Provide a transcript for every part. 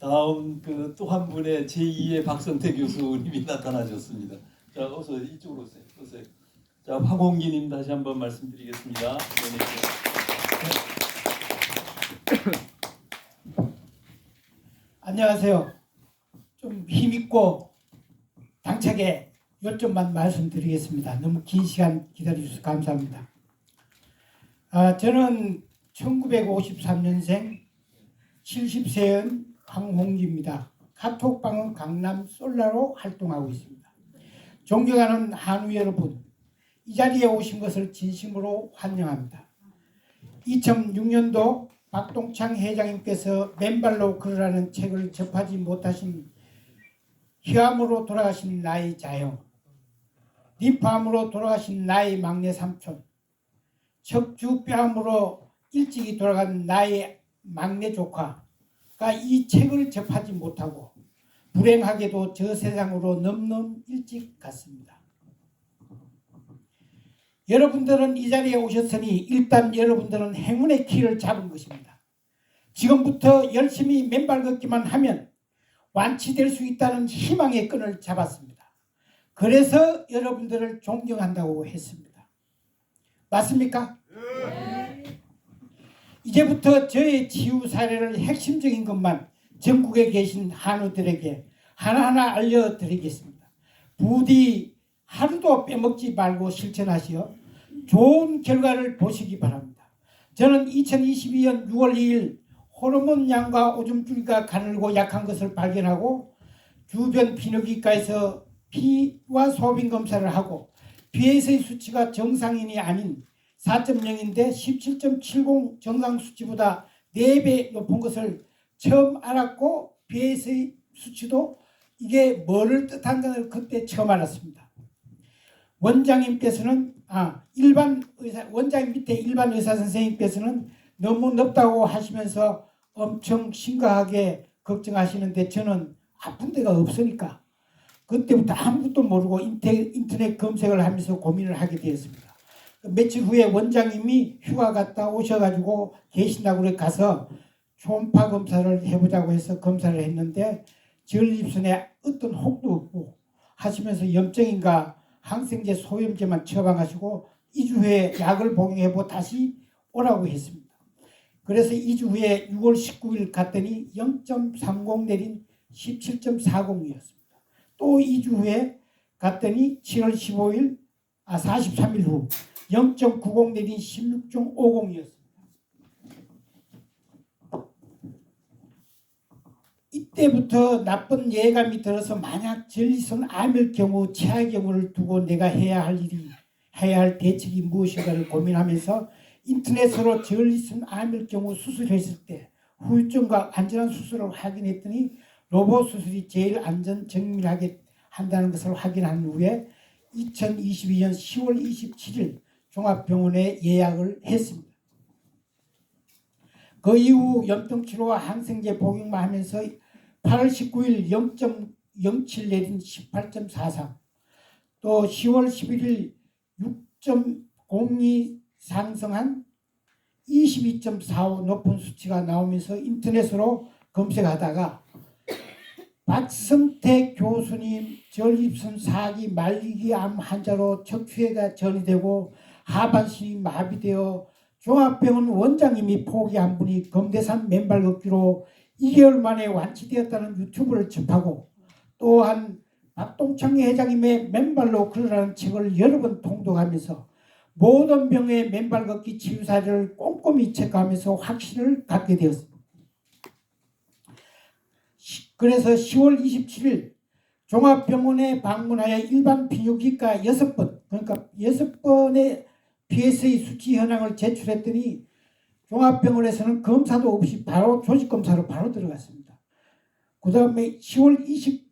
다음 또 한 분의 제2의 박성태 교수님이 나타나셨습니다. 자, 어서 이쪽으로 오세요. 오세요. 자, 황홍기님 다시 한번 말씀드리겠습니다. 안녕하세요. 좀 힘있고 당차게 요점만 말씀드리겠습니다. 너무 긴 시간 기다려주셔서 감사합니다. 저는 1953년생 70세인 황홍기입니다. 카톡방은 강남 솔라로 활동하고 있습니다. 존경하는 한우 여러분, 이 자리에 오신 것을 진심으로 환영합니다. 2006년도 박동창 회장님께서 맨발로 걸으라는 책을 접하지 못하신 희암으로 돌아가신 나의 자형, 림프암으로 돌아가신 나의 막내 삼촌, 척추뼈암으로 일찍이 돌아간 나의 막내 조카가 이 책을 접하지 못하고 불행하게도 저 세상으로 너무너무 일찍 갔습니다. 여러분들은 이 자리에 오셨으니 일단 여러분들은 행운의 키를 잡은 것입니다. 지금부터 열심히 맨발 걷기만 하면 완치될 수 있다는 희망의 끈을 잡았습니다. 그래서 여러분들을 존경한다고 했습니다. 맞습니까? 네. 이제부터 저의 치유 사례를 핵심적인 것만 전국에 계신 한우들에게 하나하나 알려드리겠습니다. 부디 하루도 빼먹지 말고 실천하시어 좋은 결과를 보시기 바랍니다. 저는 2022년 6월 2일 호르몬 양과 오줌줄기가 가늘고 약한 것을 발견하고 주변 비뇨기과에서 피와 소변 검사를 하고 BS의 수치가 정상인이 아닌 4.0인데 17.70 정상 수치보다 4배 높은 것을 처음 알았고 BS의 수치도 이게 뭐를 뜻한 것을 그때 처음 알았습니다. 원장님께서는 원장님 밑에 일반 의사 선생님께서는 너무 높다고 하시면서 엄청 심각하게 걱정하시는데 저는 아픈 데가 없으니까 그때부터 아무것도 모르고 인터넷 검색을 하면서 고민을 하게 되었습니다. 며칠 후에 원장님이 휴가 갔다 오셔가지고 계신다고 그래 가서 초음파 검사를 해보자고 해서 검사를 했는데 전립선에 어떤 혹도 없고 하시면서 염증인가 항생제 소염제만 처방하시고 2주 후에 약을 복용해보고 다시 오라고 했습니다. 그래서 2주 후에 6월 19일 갔더니 0.30 내린 17.40이었습니다. 또 2주 후에 갔더니 7월 15일 43일 후 0.90 내린 16.50이었습니다. 이때부터 나쁜 예감이 들어서 만약 전립선 암일 경우 최악의 경우를 두고 내가 해야 할 대책이 무엇인가를 고민하면서 인터넷으로 전립선 암일 경우 수술했을 때 후유증과 안전한 수술을 확인했더니 로봇 수술이 제일 안전 정밀하게 한다는 것을 확인한 후에 2022년 10월 27일 종합병원에 예약을 했습니다. 그 이후 염증치료와 항생제 복용만 하면서 8월 19일 0.07 내린 18.43, 또 10월 11일 6.02 상승한 22.45 높은 수치가 나오면서 인터넷으로 검색하다가 박성태 교수님 전립선 4기 말기암 환자로 척추회가 전이되고 하반신이 마비되어 종합병원 원장님이 포기한 분이 검대산 맨발 걷기로 2개월 만에 완치되었다는 유튜브를 접하고 또한 박동창 회장님의 맨발로 걸으라는 책을 여러 번 통독하면서 모든 병의 맨발 걷기 치유 사례를 꼼꼼히 체크하면서 확신을 갖게 되었습니다. 그래서 10월 27일 종합병원에 방문하여 일반 비뇨기과 6번, 그러니까 6번의 PSA 수치 현황을 제출했더니 종합병원에서는 검사도 없이 바로 조직검사로 바로 들어갔습니다. 그 다음에 10월 20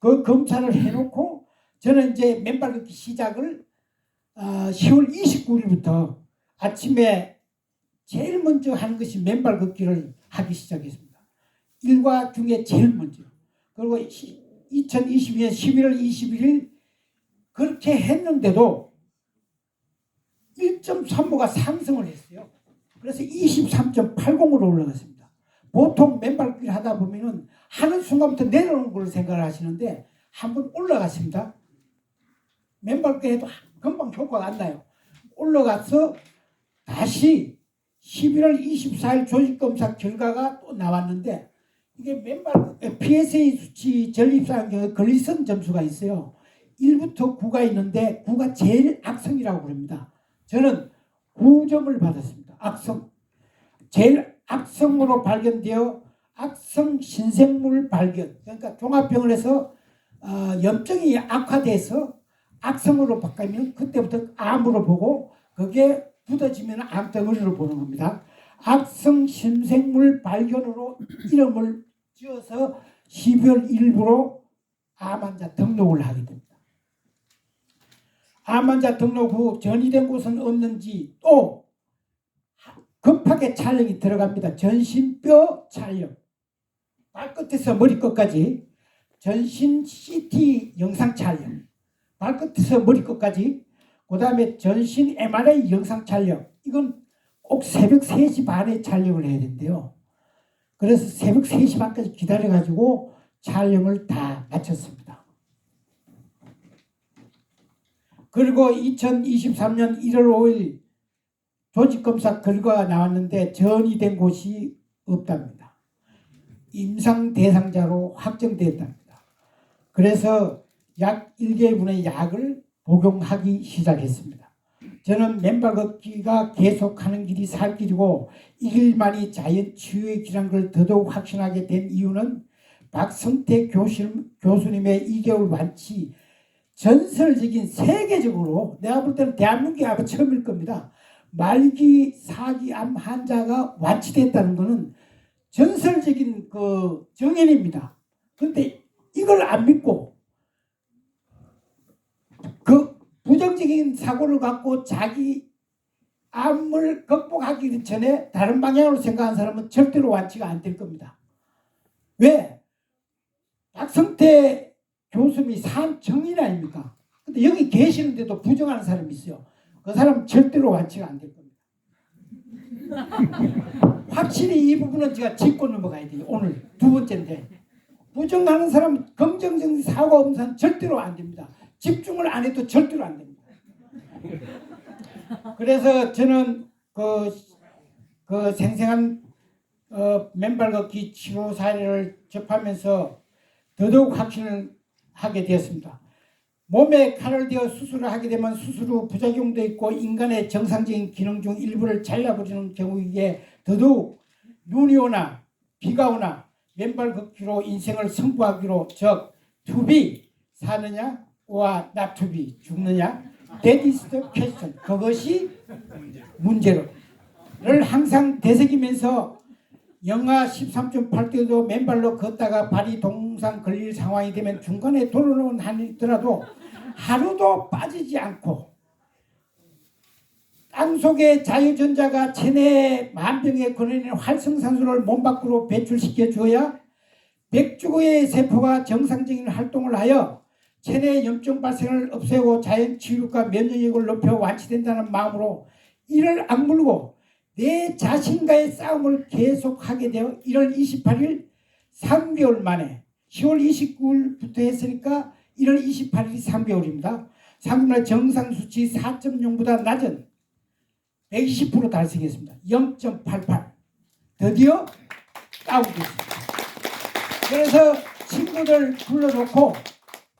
그 검사를 해놓고 저는 이제 맨발 걷기 시작을 10월 29일부터 아침에 제일 먼저 하는 것이 맨발 걷기를 하기 시작했습니다. 일과 중에 제일 먼저. 그리고 2022년 11월 21일 그렇게 했는데도 1.35가 상승을 했어요. 그래서 23.80으로 올라갔습니다. 보통 맨발 걷기를 하다 보면은 하는 순간부터 내려오는 걸 생각을 하시는데 한번 올라갔습니다. 맨발 걷기 해도 금방 효과가 안 나요. 올라가서 다시 11월 24일 조직검사 결과가 또 나왔는데 이게 맨발 PSA 수치 전립선 걸리선 점수가 있어요. 1부터 9가 있는데 9가 제일 악성이라고 그럽니다. 저는 9점을 받았습니다. 악성. 제일 악성으로 발견되어 악성 신생물 발견. 그러니까 종합병원에서 염증이 악화돼서 악성으로 바뀌면 그때부터 암으로 보고 그게 굳어지면 암덩어리로 보는 겁니다. 악성 신생물 발견으로 이름을 지어서 12월 1일부로 암 환자 등록을 하게 됩니다. 암 환자 등록 후 전이된 곳은 없는지 또 급하게 촬영이 들어갑니다. 전신뼈 촬영. 발끝에서 머리끝까지 전신 CT 영상 촬영. 발끝에서 머리끝까지 그 다음에 전신 MRI 영상 촬영. 이건 꼭 새벽 3시 반에 촬영을 해야 된대요. 그래서 새벽 3시 반까지 기다려가지고 촬영을 다 마쳤습니다. 그리고 2023년 1월 5일 조직검사 결과가 나왔는데 전이 된 곳이 없답니다. 임상 대상자로 확정됐답니다. 그래서 약 1개월분의 약을 복용하기 시작했습니다. 저는 맨발 걷기가 계속하는 길이 살 길이고 이 길만이 자연 치유의 길인 걸 더더욱 확신하게 된 이유는 박성태 교수님의 2개월 완치 전설적인 세계적으로 내가 볼 때는 대한민국이 아마 처음일 겁니다. 말기 사기암 환자가 완치됐다는 것은 전설적인 그 정연입니다. 그런데 이걸 안 믿고 그 부정적인 사고를 갖고 자기 암을 극복하기 전에 다른 방향으로 생각하는 사람은 절대로 완치가 안 될 겁니다. 왜? 박성태 교수님이 산 정인 아닙니까? 근데 여기 계시는데도 부정하는 사람이 있어요. 그 사람은 절대로 완치가 안 될 겁니다. 확실히 이 부분은 제가 짚고 넘어가야 돼요. 오늘 두 번째인데 부정하는 사람은 긍정적인 사고가 없는 사람은 절대로 안 됩니다. 집중을 안 해도 절대로 안 됩니다. 그래서 저는 그 생생한 맨발 걷기 치료 사례를 접하면서 더더욱 확신을 하게 되었습니다. 몸에 칼을 대어 수술을 하게 되면 수술 후 부작용도 있고 인간의 정상적인 기능 중 일부를 잘라버리는 경우이기에 더더욱 눈이 오나 비가 오나 맨발 걷기로 인생을 승부하기로 즉 투비 사느냐 와 나투비 죽느냐 that is the question. 그것이 문제를 항상 되새기면서 영하 13.8도도 맨발로 걷다가 발이 동상 걸릴 상황이 되면 중간에 돌아오는 한이 있더라도 하루도 빠지지 않고 땅속의 자유전자가 체내 만병에 걸리는 활성산소를 몸 밖으로 배출시켜 주어야 맥주의 세포가 정상적인 활동을 하여 체내 염증 발생을 없애고 자연 치유력과 면역력을 높여 완치된다는 마음으로 이를 악물고 내 자신과의 싸움을 계속하게 되어 1월 28일 3개월 만에 10월 29일부터 했으니까 1월 28일이 3개월입니다. 3개월 만에 정상 수치 4.0보다 낮은 120% 달성했습니다. 0.88 드디어 다운됐습니다. 그래서 친구들 불러놓고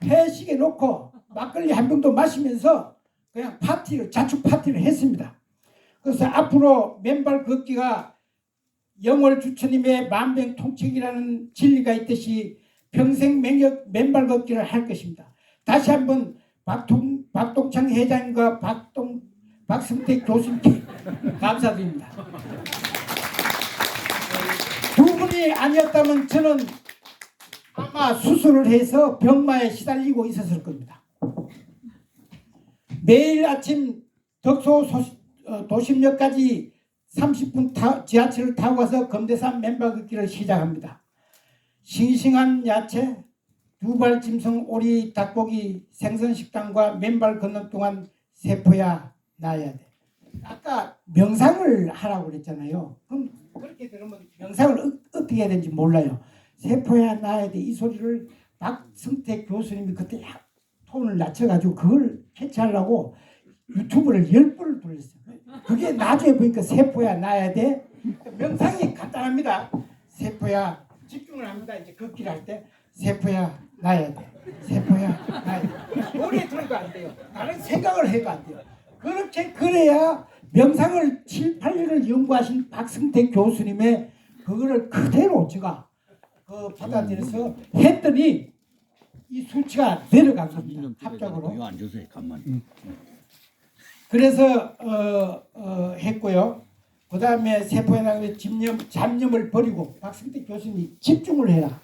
회식에 놓고 막걸리 한 병도 마시면서 그냥 자축 파티를 했습니다. 그래서 앞으로 맨발 걷기가 영월 주처님의 만병통치기라는 진리가 있듯이 평생 맨발 걷기를 할 것입니다. 다시 한번 박동창 회장과 박성태 교수님께 감사드립니다. 두 분이 아니었다면 저는 아마 수술을 해서 병마에 시달리고 있었을 겁니다. 매일 아침 덕소 도심역까지 30분 지하철을 타고 가서 검대산 맨발 걷기를 시작합니다. 싱싱한 야채, 두발 짐승, 오리, 닭고기, 생선식당과 맨발 걷는 동안 세포야 나야 돼. 아까 명상을 하라고 그랬잖아요. 그럼 그렇게 들으면 명상을 어떻게 해야 되는지 몰라요. 세포야 나야 돼 이 소리를 박성택 교수님이 그때 톤을 낮춰가지고 그걸 캐치하려고 유튜브를 10번을 돌렸어요. 그게 나중에 보니까 세포야 나야 돼. 명상이 간단합니다. 세포야 집중을 합니다. 이제 걷기를 할 때 세포야 나야 돼. 세포야 나야 돼. 노래 들어도 안 돼요. 다른 생각을 해도 안 돼요. 그렇게 그래야 명상을 7, 8년을 연구하신 박승택 교수님의 그거를 그대로 제가 받아들여서 했더니 이 수치가 내려간 겁니다. 합작으로. 이거 안 주세요. 간만. 그래서 했고요. 그 다음에 세포에 나가면 잡념을 버리고 박승택 교수님이 집중을 해라.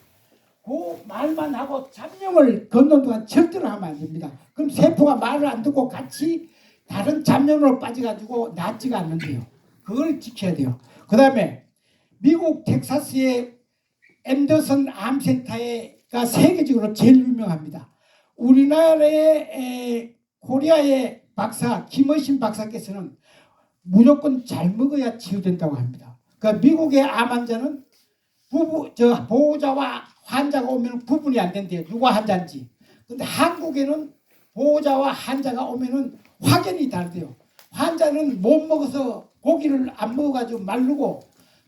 그 말만 하고 잡념을 걷는 동안 절대로 하면 안 됩니다. 그럼 세포가 말을 안 듣고 같이 다른 잡념으로 빠져가지고 낫지가 않는데요. 그걸 지켜야 돼요. 그 다음에 미국 텍사스의 앤더슨 암센터가 세계적으로 제일 유명합니다. 우리나라의 코리아의 박사 김의신 박사께서는 무조건 잘 먹어야 치유된다고 합니다. 그러니까 미국의 암 환자는 보호자와 환자가 오면 구분이 안 된대요. 누가 환자인지. 근데 한국에는 보호자와 환자가 오면은 확연히 다르대요. 환자는 못 먹어서 고기를 안 먹어가지고 마르고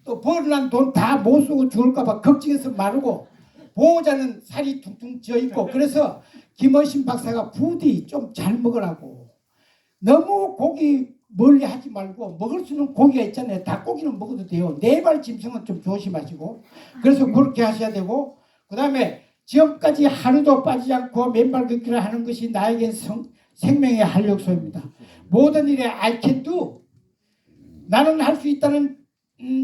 또 벌어난 돈 다 못 쓰고 죽을까봐 걱정해서 마르고 보호자는 살이 퉁퉁 쪄 있고 그래서 김의신 박사가 부디 좀 잘 먹으라고 너무 고기 멀리 하지 말고 먹을 수 있는 고기가 있잖아요. 닭고기는 먹어도 돼요. 네발 짐승은 좀 조심하시고 그래서 그렇게 하셔야 되고 그 다음에 지금까지 하루도 빠지지 않고 맨발 걷기를 하는 것이 나에겐 생명의 활력소입니다. 모든 일에 I can do 나는 할 수 있다는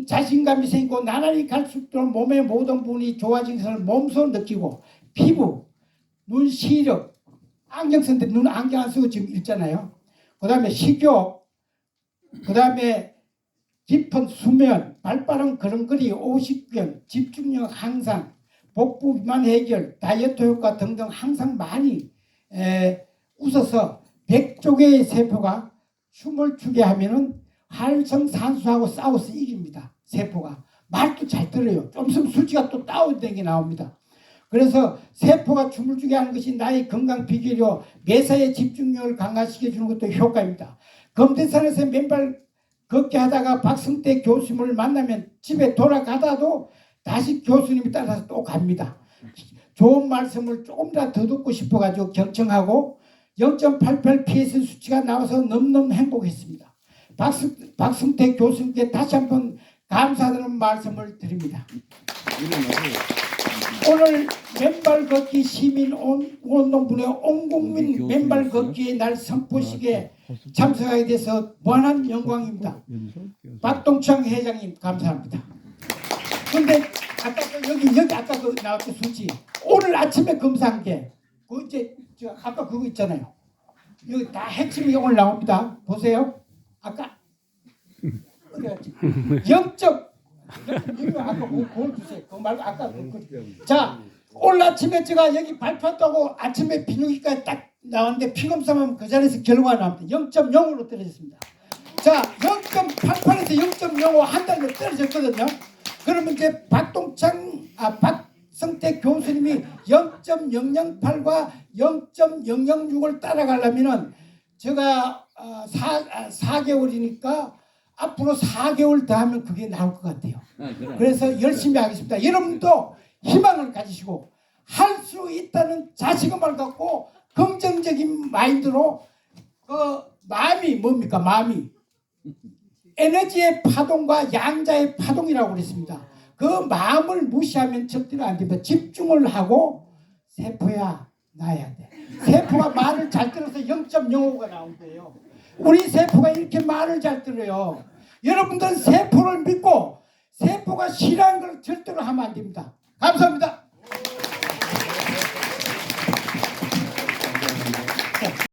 자신감이 생기고 나날이 갈수록 몸의 모든 부분이 좋아진 것을 몸소 느끼고 피부, 눈 시력, 안경 쓰는데 눈 안경 안 쓰고 지금 읽잖아요. 그 다음에 식욕, 그 다음에 깊은 수면, 발빠른 걸음걸이, 오십견, 집중력 향상, 복부 비만 해결, 다이어트 효과 등등 항상 많이 웃어서 100조개의 세포가 춤을 추게 하면은 활성산소하고 싸워서 이깁니다. 세포가. 말도 잘 들어요. 좀 있으면 수치가 또 다운된 게 나옵니다. 그래서 세포가 춤을 추게 하는 것이 나의 건강 비결이요. 매사에 집중력을 강화시켜주는 것도 효과입니다. 검대산에서 맨발 걷기 하다가 박승택 교수님을 만나면 집에 돌아가다도 다시 교수님이 따라서 또 갑니다. 좋은 말씀을 조금 더 듣고 싶어가지고 경청하고 0.88 PS 수치가 나와서 너무너무 행복했습니다. 박승택 교수님께 다시 한번 감사드리는 말씀을 드립니다. 오늘 맨발 걷기 시민 운동분의 온 국민 맨발 걷기의 날 선포식에 참석하게 돼서 무한한 영광입니다. 박동창 회장님 감사합니다. 근데 아까 여기 아까 그 나왔던 수치 오늘 아침에 검사한 게 그 이제 아까 그거 있잖아요. 여기 다 핵심이 오늘 나옵니다. 보세요. 아까 어디 갔지? 0점 아까 그걸 주세요. 그거 말고 아까 자 오늘 아침에 제가 여기 발표했다고 아침에 비뇨기과에 딱 나왔는데 피검사하면 그 자리에서 결과가 나옵니다. 0.0으로 떨어졌습니다. 자 0.88에서 0.05 한 달로 떨어졌거든요. 그러면 이제 박성택 교수님이 0.008과 0.006을 따라가려면은 제가 4개월이니까 앞으로 4개월 더 하면 그게 나올 것 같아요. 그래서 열심히 하겠습니다. 여러분도 희망을 가지시고 할 수 있다는 자신감을 갖고 긍정적인 마인드로 그 마음이 뭡니까? 마음이 에너지의 파동과 양자의 파동이라고 그랬습니다. 그 마음을 무시하면 절대로 안 됩니다. 집중을 하고 세포야 나야 돼. 세포가 말을 잘 들어서 0.05가 나온 거예요. 우리 세포가 이렇게 말을 잘 들어요. 여러분들은 세포를 믿고 세포가 싫어하는 걸 절대로 하면 안 됩니다. 감사합니다.